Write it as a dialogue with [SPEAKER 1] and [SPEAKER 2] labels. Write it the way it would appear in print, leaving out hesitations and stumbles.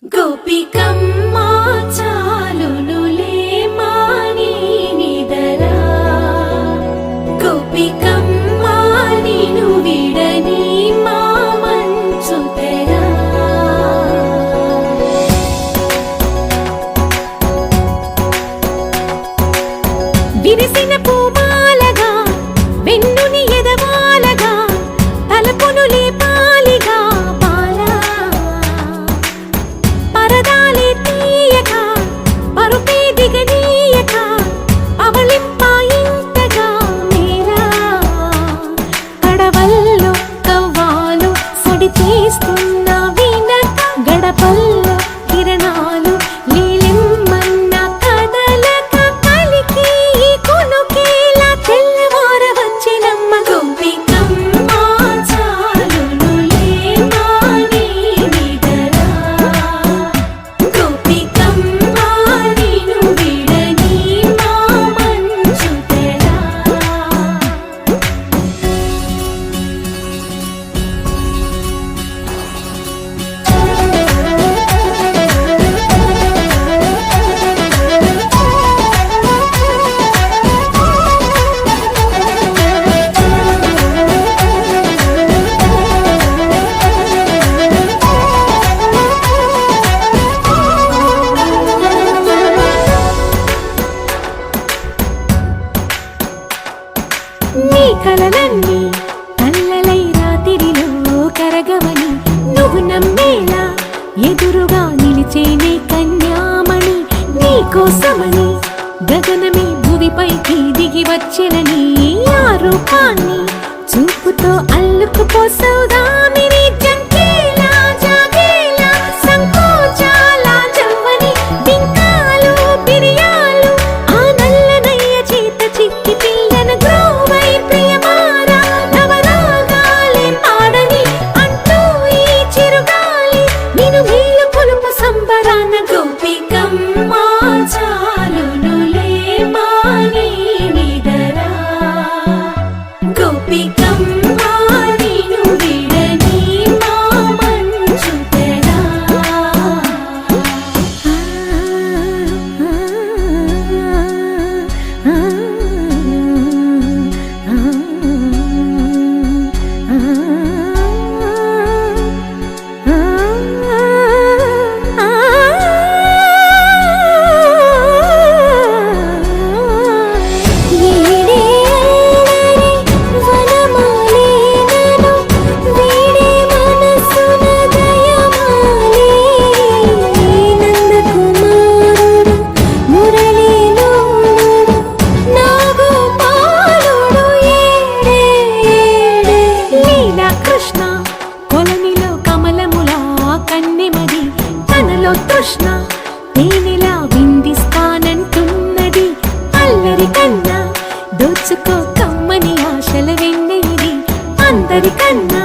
[SPEAKER 1] గోపికమ్మ చాలునులే మాని నిదరా గోపికమ్మ నిను విడని మా మంచు తెరా విరిసిన పూమాలగా వెన్నుని ఎదవాలగా తలపును లేపాలిగా బాలా పరదాలే తీయక పరుపే దిగనీయక అవలింపాయింతగా మేరా కడవల్లో కవ్వాలు సడి చేస్తున్న వినక గడపల్లో కిరణాలు లీలిమ్మన్న కదలక కలికి కొనుకేలా తెల్లవార వచ్చినమ్మ గోపికమ్మ చాలునులే మాని నిదరా గోపికమ్మ నిను విడని మా మంచు తెరా నీ కలలన్నీ కల్లలై రాత్రిలో కరగవని నువ్వు నమ్మేలా ఎదురుగా నిలిచేనే కన్యామణి నీ కోసమని గగనమే భువిపైకి దిగి వచ్చెనని ఆ రూపాన్ని చూపుతో అల్లుకుపోసౌదామిని జంకేలా జాగేలా సంకోచాల జవ్వని బింకాలు బిరియాలు ఆ నల్లనయ్య చేత చిక్కి పిల్లన గ్రోవై ప్రియమారా నవరాగాలే పాడని అంటూ ఈ చిరుగాలి నిను మేలు కొలుపు సంబరాన గోపికమ్మ చాలునులే మాని నిదరా గోపికమ్మ నిను విడని మా మంచు తెరా కృష్ణ కొలనిలో కమలములా కన్నెమది తనలో తృష్ణ తేనెలా విందిస్తానంటున్నది అల్లరి కన్నా దోచుకో కమ్మని ఆశల వెన్నెయిది అందరికన్నా